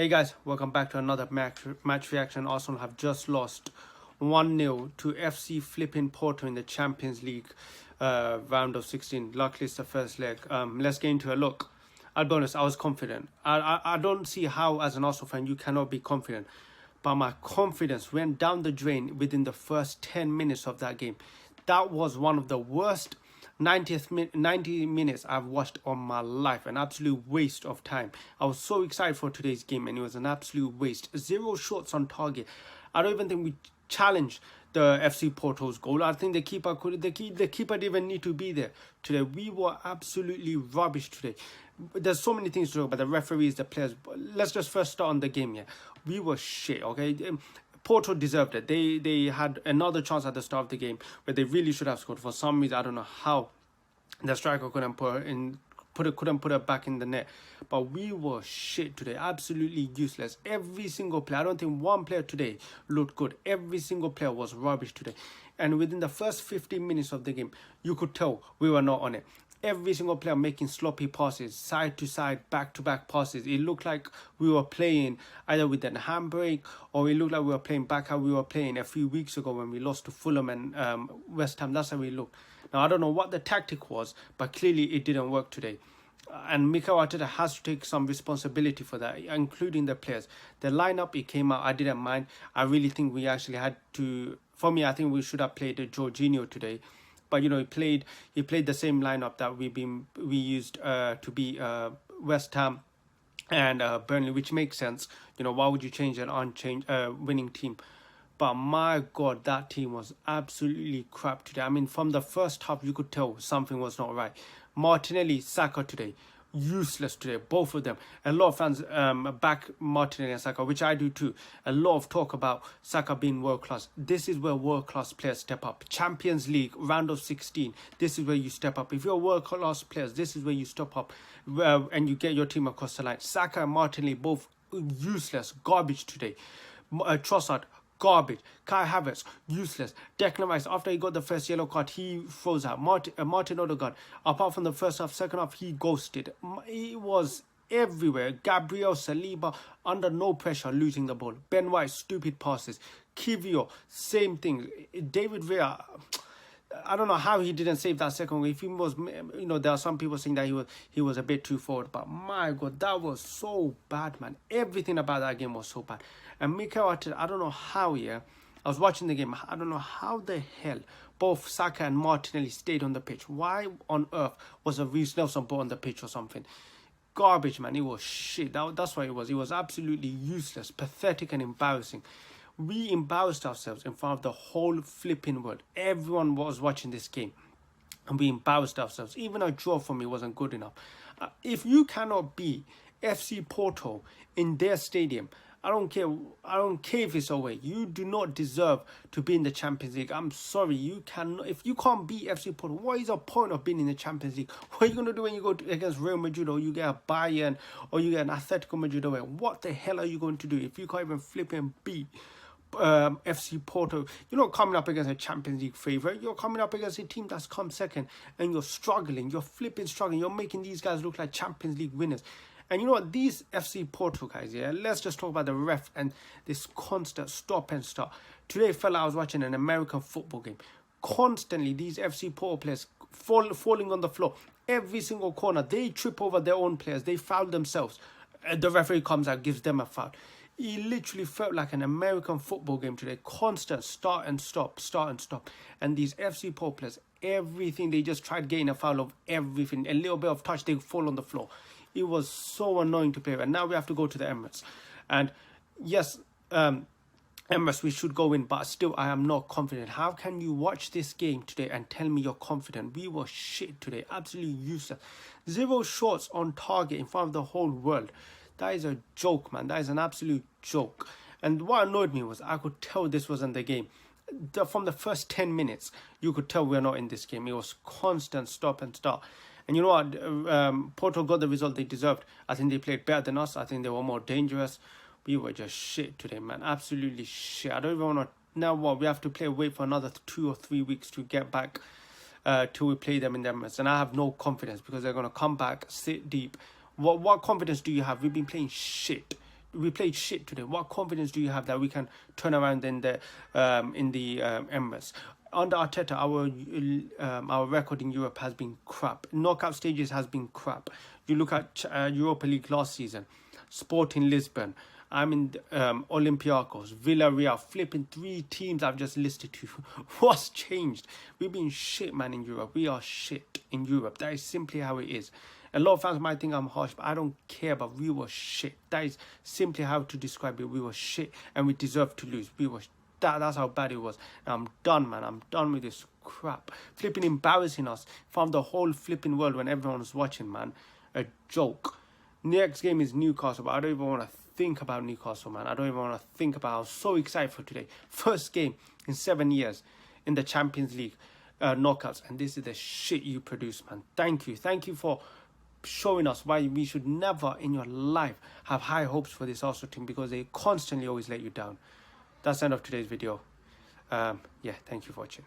Hey guys, welcome back to another match reaction. Arsenal have just lost 1-0 to FC flipping Porto in the Champions League round of 16. Luckily, it's the first leg. Let's get into a look. I'll be honest, I was confident. I don't see how, as an Arsenal fan, you cannot be confident. But my confidence went down the drain within the first 10 minutes of that game. That was one of the worst 90 minutes I've watched on my life. An absolute waste of time. I was so excited for today's game and it was an absolute waste. 0 shots on target. I don't even think we challenged the FC Porto's goal. I think the keeper didn't even need to be there today. We were absolutely rubbish today. There's so many things to talk about, the referees, the players. Let's just first start on the game. Yeah, we were shit. Okay. Porto deserved it. They had another chance at the start of the game where they really should have scored. For some reason, I don't know how the striker couldn't put it back in the net. But we were shit today. Absolutely useless. Every single player. I don't think one player today looked good. Every single player was rubbish today. And within the first 15 minutes of the game, you could tell we were not on it. Every single player making sloppy passes, side to side, back to back passes. It looked like we were playing either with a handbrake, or it looked like we were playing back how we were playing a few weeks ago when we lost to Fulham and West Ham. That's how we looked. Now, I don't know what the tactic was, but clearly it didn't work today. And Mikel Arteta has to take some responsibility for that, including the players. The lineup, it came out, I didn't mind. I really think we actually had to, for me, I think we should have played Jorginho today. But, you know, he played the same lineup that we used to beat West Ham and Burnley, which makes sense. You know, why would you change an winning team? But my God, that team was absolutely crap today. I mean, from the first half, you could tell something was not right. Martinelli, Saka today, useless today, both of them. A lot of fans back Martinelli and Saka, which I do too. A lot of talk about Saka being world class. This is where world class players step up. Champions League round of 16. This is where you step up. If you're world class players, this is where you step up and you get your team across the line. Saka and Martinelli both useless, garbage today. Trossard, garbage. Kai Havertz, useless. Declan Rice, after he got the first yellow card, he froze out. Martin Odegaard, apart from the first half, second half, he ghosted. He was everywhere. Gabriel Saliba, under no pressure, losing the ball. Ben White, stupid passes. Kivio, same thing. David Villa, I don't know how he didn't save that second goal. If he was, you know, there are some people saying that he was a bit too forward. But my God, that was so bad, man. Everything about that game was so bad. And Mikel Arteta, I don't know how, yeah. I was watching the game. I don't know how the hell both Saka and Martinelli stayed on the pitch. Why on earth was a Reece Nelson put on the pitch or something? Garbage, man. It was shit. That's what it was. It was absolutely useless, pathetic and embarrassing. We embarrassed ourselves in front of the whole flipping world. Everyone was watching this game. And we embarrassed ourselves. Even a draw for me wasn't good enough. If you cannot beat FC Porto in their stadium, I don't care if it's away. You do not deserve to be in the Champions League. I'm sorry, you cannot. If you can't beat FC Porto, what is the point of being in the Champions League? What are you gonna do when you go against Real Madrid, or you get a Bayern, or you get an Atletico Madrid away? What the hell are you going to do if you can't even flip and beat FC Porto? You're not coming up against a Champions League favourite. You're coming up against a team that's come second, and you're struggling. You're flipping struggling. You're making these guys look like Champions League winners. And you know what? These FC Porto guys, yeah, let's just talk about the ref and this constant stop and start. Today, fella, I was watching an American football game. Constantly, these FC Porto players falling on the floor. Every single corner, they trip over their own players. They foul themselves. The referee comes out, gives them a foul. It literally felt like an American football game today. Constant start and stop, start and stop. And these FC Porto players, everything, they just tried getting a foul of everything. A little bit of touch, they fall on the floor. It was so annoying to play with. And now we have to go to the Emirates. And yes, Emirates, we should go in, but still I am not confident. How can you watch this game today and tell me you're confident? We were shit today. Absolutely useless. 0 shots on target in front of the whole world. That is a joke, man. That is an absolute joke. And what annoyed me was I could tell this wasn't the game. From the first 10 minutes, you could tell we're not in this game. It was constant stop and start. And you know what? Porto got the result they deserved. I think they played better than us. I think they were more dangerous. We were just shit today, man. Absolutely shit. I don't even want to... Now what? We have to wait for another 2 or 3 weeks to get back till we play them in the Emirates. And I have no confidence because they're going to come back, sit deep. What confidence do you have? We've been playing shit. we played shit today. What confidence do you have that we can turn around in the Emirates? Under Arteta, our record in Europe has been crap. Knockout stages has been crap. You look at Europa League last season, Sporting Lisbon, Olympiacos, Villarreal, flipping 3 teams I've just listed to you. What's changed? We've been shit, man, in Europe. We are shit in Europe. That is simply how it is. A lot of fans might think I'm harsh, but I don't care. But we were shit. That is simply how to describe it. We were shit, and we deserved to lose. That's how bad it was. And I'm done, man. I'm done with this crap. Flipping embarrassing us from the whole flipping world when everyone's watching, man. A joke. Next game is Newcastle, but I don't even want to think about Newcastle, man. I don't even want to think about. I was so excited for today. First game in 7 years in the Champions League knockouts, and this is the shit you produce, man. Thank you for showing us why we should never in your life have high hopes for this Arsenal team, because they constantly always let you down. That's the end of today's video. Yeah, thank you for watching.